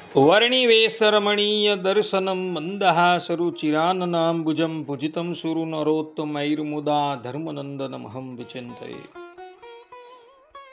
વર્ણિવેશરમણીય દર્શનમ મંદહાસરુચિરાનનાંબુજં ભુજિतं સુરનરોત્તમૈર્મુદા ધર્મનંદનમહં વિચિંતયે.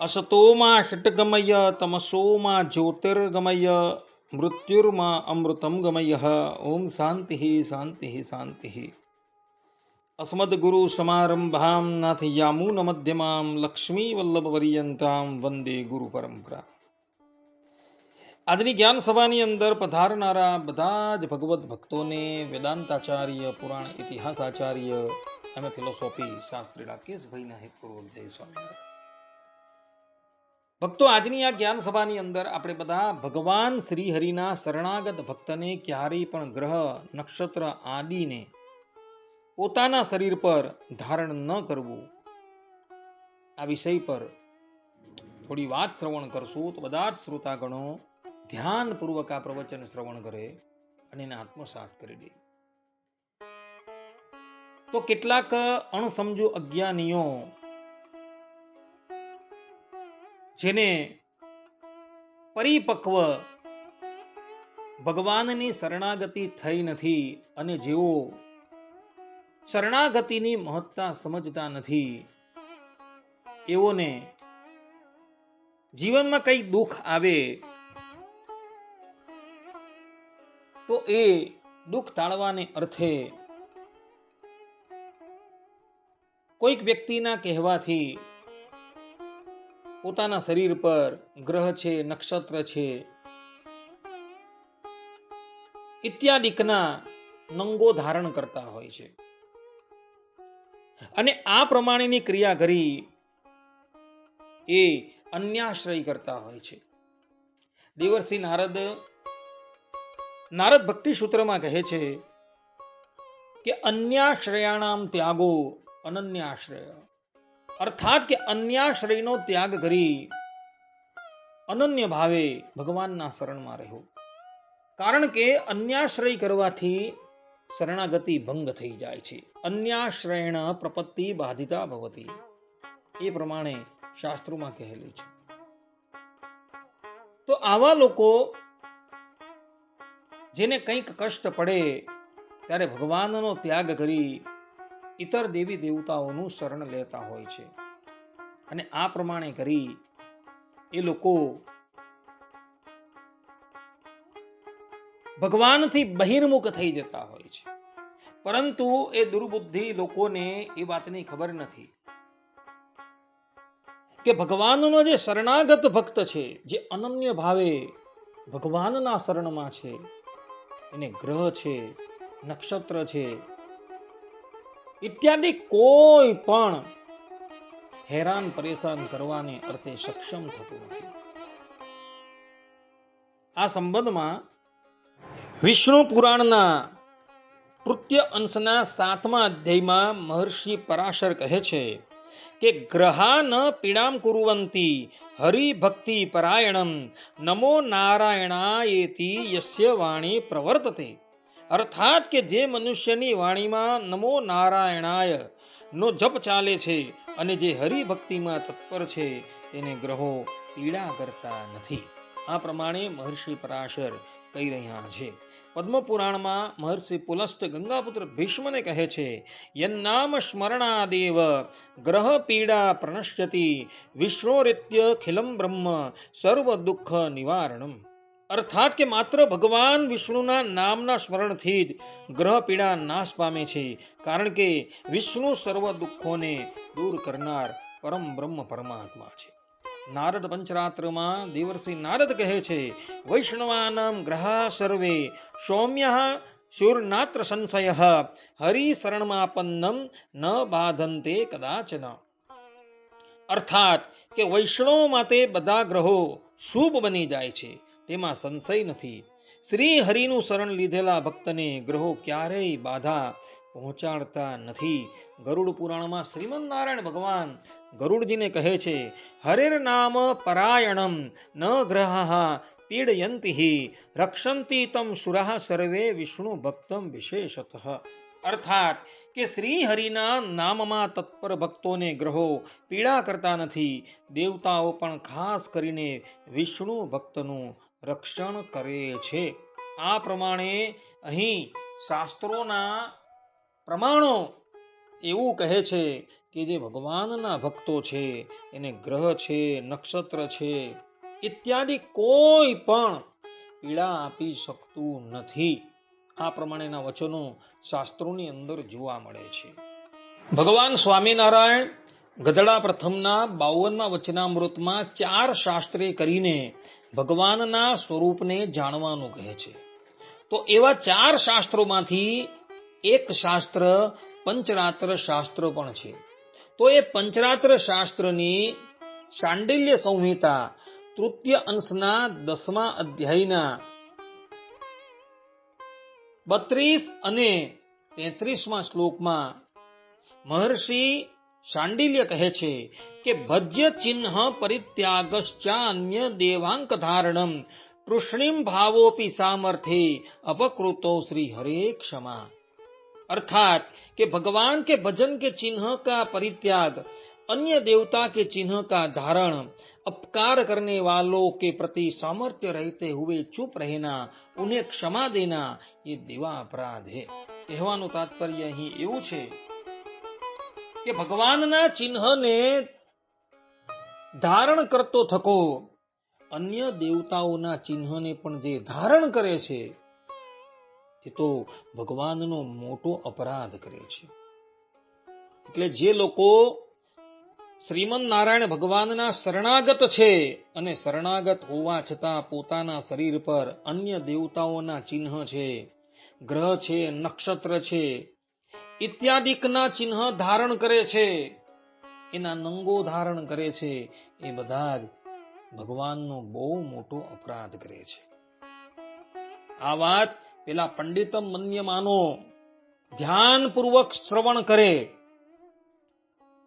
અસતોમા ષટ્ગમય તમસોમા જ્યોતિર્ગમય મૃત્યુર્મા અમૃતમ ગમય. ઓમ શાંતિ શાંતિ શાંતિ. અસ્મદ્ગુરુ સમારંભાં નાથયામૂન મધ્યમાં લક્ષ્મી વલ્લભપર્યંતાં વંદે ગુરુ પરંપરા. આજની જ્ઞાન સભાની અંદર પધારનારા બધા જ ભગવત ભક્તોને વેદાંતાચાર્ય, પુરાણ ઇતિહાસ આચાર્ય, એમ ફિલોસોફી શાસ્ત્રી રાકેશભાઈના હેતપૂર્વક જય સ્વામિનારાયણ. ભક્તો, આજની આ જ્ઞાન સભાની અંદર આપણે બધા ભગવાન શ્રી હરિના શરણાગત ભક્તને ક્યારેય પણ ગ્રહ, નક્ષત્ર આદિને પોતાના શરીર પર ધારણ ન કરવું, આ વિષય પર થોડી વાત શ્રવણ કરશું તો બધા જ શ્રોતાગણો ધ્યાનપૂર્વક આ પ્રવચન શ્રવણ કરે અને એને આત્મસાત કરી દે. તો કેટલાક અણસમજુ અજ્ઞાનીઓ જેને પરિપક્વ ભગવાનની શરણાગતિ થઈ નથી અને જેઓ શરણાગતિની મહત્તા સમજતા નથી, એઓને જીવનમાં કઈ દુઃખ આવે તો એ દુઃખ ટાળવાને અર્થે કોઈક વ્યક્તિના કહેવાથી પોતાના શરીર પર ગ્રહ છે, નક્ષત્ર છે ઇત્યાદિકના નંગો ધારણ કરતા હોય છે અને આ પ્રમાણેની ક્રિયા કરી એ અન્યાશ્રય કરતા હોય છે. દેવર્ષિ નારદ ભક્તિ સૂત્રમાં કહે છે કે અન્યાશ્રયાણામ ત્યાગો અનન્યાશ્રય, અર્થાત કે અન્યાશ્રયનો ત્યાગ કરી અનન્ય ભાવે ભગવાનના શરણમાં રહેવો. કારણ કે અન્યાશ્રય કરવાથી શરણાગતિ ભંગ થઈ જાય છે. અન્યાશ્રયણ પ્રપત્તિ બાધિતા ભવતી, એ પ્રમાણે શાસ્ત્રોમાં કહેલું છે. તો આવા લોકો જેને કંઈક કષ્ટ પડે ત્યારે ભગવાનનો ત્યાગ કરી ઇતર દેવી દેવતાઓનું શરણ લેતા હોય છે અને આ પ્રમાણે કરી એ લોકો ભગવાનથી બહિર્મુખ થઈ જતા હોય છે. પરંતુ એ દુર્બુદ્ધિ લોકોને એ વાતની ખબર નથી કે ભગવાનનો જે શરણાગત ભક્ત છે, જે અનન્ય ભાવે ભગવાનના શરણમાં છે, એને ગ્રહ છે, નક્ષત્ર છે ઇત્યાદિ કોઈ પણ હેરાન પરેશાન કરવાને અર્થે સક્ષમ થતું નથી. આ સંબંધમાં વિષ્ણુ પુરાણના તૃતીય અંશના 7મા અધ્યાયમાં મહર્ષિ પરાશર કહે છે કે ગ્રહા ન પીડામ કુર્વંતી હરિભક્તિ પરાયણમ નમો નારાયણાયેતી યસ્ય વાણી પ્રવર્તતે. અર્થાત કે જે મનુષ્યની વાણીમાં નમો નારાયણાય નો જપ ચાલે છે અને જે હરિભક્તિમાં તત્પર છે તેને ગ્રહો પીડા કરતા નથી. આ પ્રમાણે મહર્ષિ પરાશર કહી રહ્યા છે. પદ્મપુરાણમાં મહર્ષિ પુલસ્ત ગંગાપુત્ર ભીષ્મને કહે છે યન્નામ સ્મરણાદેવ ગ્રહ પીડા પ્રણશ્યતિ વિષ્ણોરિત્ય ખિલમ બ્રહ્મ સર્વ દુઃખ નિવારણમ. અર્થાત કે માત્ર ભગવાન વિષ્ણુના નામના સ્મરણથી જ ગ્રહ પીડા નાશ પામે છે. કારણ કે વિષ્ણુ સર્વ દુઃખોને દૂર કરનાર પરમ બ્રહ્મ પરમાત્મા છે. નારદ પંચરાત્રમાં દેવર્ષિ નારદ કહે છે વૈષ્ણવાનામ ગ્રહા સર્વે સૌમ્યઃ શુર્નાત્ર સંશયઃ હરિ શરણમાપન્નમ ન બાધન્તે કદાચન. અર્થાત કે વૈષ્ણવ માટે બધા ગ્રહો શુભ બની જાય છે, તેમાં સંશય નથી. શ્રી હરિનું શરણ લીધેલા ભક્તને ગ્રહો ક્યારેય બાધા પહોંચાડતા નથી. ગરુડ પુરાણમાં શ્રીમદ નારાયણ ભગવાન ગરુડજીને કહે છે હરેર નામ પરાયણમ ન ગ્રહા પીડયંતિ રક્ષંતિ તમ સુરાહ સર્વે વિષ્ણુ ભક્તમ વિશેષતઃ. અર્થાત કે શ્રી હરિના નામમાં તત્પર ભક્તોને ગ્રહો પીડા કરતા નથી. દેવતાઓ પણ ખાસ કરીને વિષ્ણુ ભક્તનું રક્ષણ કરે છે. આ પ્રમાણે અહીં શાસ્ત્રોના પ્રમાણો એવું કહે છે કે જે ભગવાનના ભક્તો છે એને ગ્રહ છે, નક્ષત્ર છે ઇત્યાદિ કોઈ પણ પીડા આપી શકતું નથી. આ પ્રમાણેના વચનો શાસ્ત્રોની અંદર જોવા મળે છે. ભગવાન સ્વામિનારાયણ ગધડા પ્રથમના 52મા વચનામૃતમાં 4 શાસ્ત્રે કરીને ભગવાનના સ્વરૂપને જાણવાનું કહે છે. તો એવા 4 શાસ્ત્રોમાંથી એક શાસ્ત્ર પંચરાત્ર શાસ્ત્ર પણ છે. તો એ પંચરાત્ર શાસ્ત્રની શાંડિલ્ય સંહિતા તૃતીય અંશના 10મા અધ્યાયના 32 અને 33મા શ્લોકમાં મહર્ષિ શાંડિલ્ય કહે છે કે ભજ્ય ચિહ્ન પરિત્યાગશ્ચાન્ય દેવાંક ધારણમ તૃષ્ણિમ ભાવોપી સામર્થ્ય अपकृतो श्री हरे क्षमा. अर्थात कि भगवान के भजन के चिन्ह का परित्याग, अन्य देवता के चिन्ह का धारण, अपकार करने वालों के प्रति सामर्थ्य रहते हुए चुप रहना, उन्हें क्षमा देना, ये देवा अपराध है. કહેવાનું તાત્પર્ય અહીં એવું છે કે ભગવાનના ચિહ્નને ધારણ કરતો થકો અન્ય દેવતાઓના ચિહ્નને પણ જે ધારણ કરે છે એ તો ભગવાનનો મોટો અપરાધ કરે છે. એટલે જે લોકો શ્રીમન નારાયણ ભગવાનના શરણાગત છે અને શરણાગત હોવા છતાં પોતાના શરીર પર અન્ય દેવતાઓના ચિહ્ન છે, ગ્રહ છે, નક્ષત્ર છે ઇત્યાદિકના ચિહ્ન ધારણ કરે છે, એના નંગો ધારણ કરે છે, એ બધા જ ભગવાનનો બહુ મોટો અપરાધ કરે છે. આ વાત પેલા પંડિતમ મન્યમાનો ધ્યાનપૂર્વક શ્રવણ કરે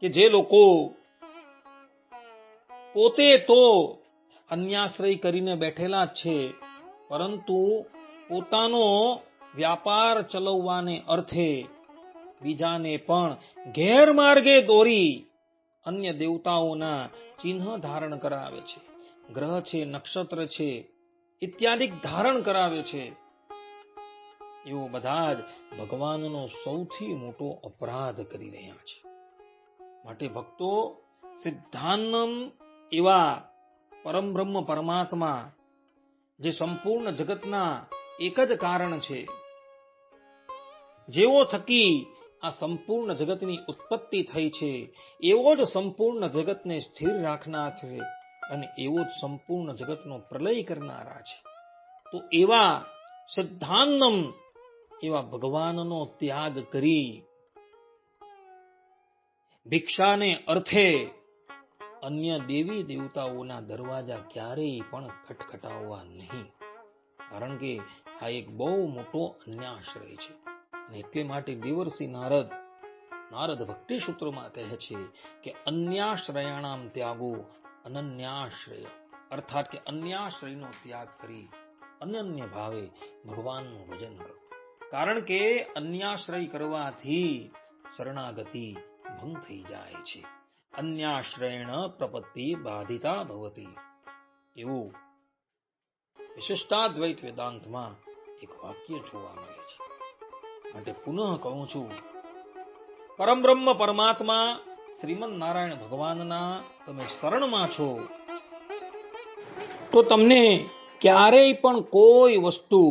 કે જે લોકો પોતે તો અન્યાશ્રય કરીને બેઠેલા જ છે, પરંતુ પોતાનો વ્યાપાર ચલાવવાને અર્થે બીજાને પણ ગેરમાર્ગે દોરી અન્ય દેવતાઓના ચિહ્ન ધારણ કરાવે છે, ગ્રહ છે, નક્ષત્ર છે ઇત્યાદિ ધારણ કરાવે છે, એવો બધા જ ભગવાનનો સૌથી મોટો અપરાધ કરી રહ્યા છે. માટે ભક્તો સિદ્ધાનમ એવા પરમબ્રહ્મ પરમાત્મા જે સંપૂર્ણ જગતના એક જ કારણ છે, જેવો થકી આ સંપૂર્ણ જગતની ઉત્પત્તિ થઈ છે, એવો જ સંપૂર્ણ જગતને સ્થિર રાખનાર છે અને એવો જ સંપૂર્ણ જગતનો પ્રલય કરનારા છે. તો એવા સિદ્ધાનમ એવા ભગવાનનો ત્યાગ કરી ભિક્ષાને અર્થે અન્ય દેવી દેવતાઓના દરવાજા ક્યારેય પણ ખટખટાવવા નહીં, કારણ કે આ એક બહુ મોટો અન્યાશ્રય છે. અને એટલે માટે દેવર્ષિ નારદ ભક્તિ સૂત્રોમાં કહે છે કે અન્યાશ્રયાણામ ત્યાગો અનન્યાશ્રય, અર્થાત કે અન્યાશ્રયનો ત્યાગ કરી અનન્ય ભાવે ભગવાનનું ભજન કરો. કારણ કે અન્યાશ્રય કરવાથી શરણાગતિ ભંગ થઈ જાય છે. અન્યાશ્રયણ પ્રપત્તિ બાધિતા ભવતી, એવું વિશિષ્ટાદ્વૈત વેદાંતમાં એક વાક્ય જોવા મળે છે. માટે પુનઃ કહું છું, પરમબ્રહ્મ પરમાત્મા શ્રીમન નારાયણ ભગવાનના તમે શરણમાં છો તો તમને ક્યારેય પણ કોઈ વસ્તુ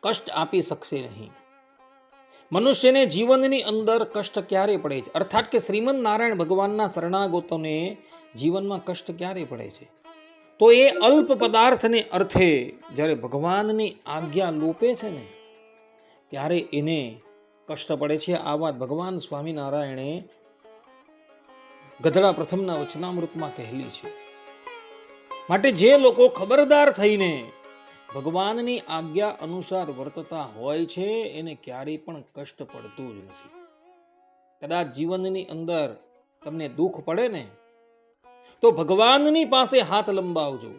કષ્ટ આપી શકશે નહીં. મનુષ્યને જીવનની અંદર કષ્ટ ક્યારે પડે છે, અર્થાત કે શ્રીમન નારાયણ ભગવાનના શરણાગતોને જીવનમાં કષ્ટ ક્યારે પડે છે, તો એ અલ્પ પદાર્થને અર્થે જ્યારે ભગવાનની આજ્ઞા લોપે છે ને ત્યારે એને કષ્ટ પડે છે. આ વાત ભગવાન સ્વામિનારાયણે ગધડા પ્રથમના વચનામૃતમાં કહેલી છે. માટે જે લોકો ખબરદાર થઈને ભગવાનની આજ્ઞા અનુસાર વર્તતા હોય છે એને ક્યારેય પણ કષ્ટ પડતું જ નથી. કદાચ જીવનની અંદર તમને દુઃખ પડે ને તો ભગવાનની પાસે હાથ લંબાવજો,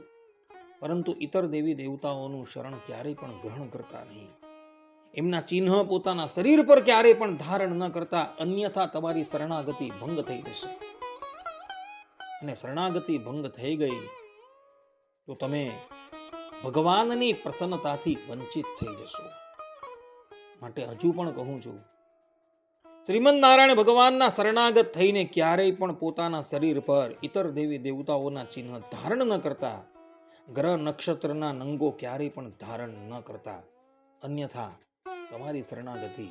પરંતુ ઇતર દેવી દેવતાઓનું શરણ ક્યારેય પણ ગ્રહણ કરતા નહીં. એમના ચિહ્ન પોતાના શરીર પર ક્યારેય પણ ધારણ ન કરતા, અન્યથા તમારી શરણાગતિ ભંગ થઈ જશે. અને શરણાગતિ ભંગ થઈ ગઈ તો તમે ભગવાનની પ્રસન્નતાથી વંચિત થઈ જશો. માટે હજુ પણ કહું છું, શ્રીમદ નારાયણ ભગવાનના શરણાગત થઈને ક્યારેય પણ પોતાના શરીર પર ઇતર દેવી દેવતાઓના ચિહ્ન ધારણ ન કરતા, ગ્રહ નક્ષત્રના નંગો ક્યારેય પણ ધારણ ન કરતા, અન્યથા તમારી શરણાગતિ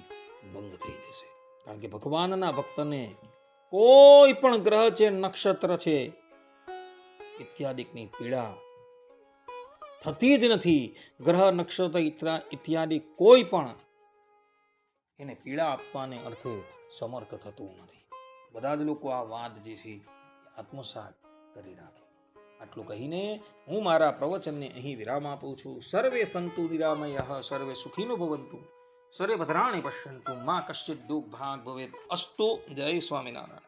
ભંગ થઈ જશે. કારણ કે ભગવાનના ભક્તને કોઈ પણ ગ્રહ છે, નક્ષત્ર છે ઇત્યાદિકની પીડા થતી જ નથી. ગ્રહ નક્ષત્ર ઇત્યાદિ કોઈ પણ એને પીડા આપવાને અર્થે સમર્થ થતું નથી. બધા જ લોકો આ વાત જે છે આત્મસાત કરી રાખે. આટલું કહીને હું મારા પ્રવચનને અહીં વિરામ આપું છું. સર્વે સંતુ નિરામયઃ, સર્વે સુખીનો ભવંતુ, સર્વે ભદ્રાણિ પશ્યન્તુ, મા કશ્ચિત દુઃખ ભાગ ભવેત. અસ્તુ. જય સ્વામિનારાયણ.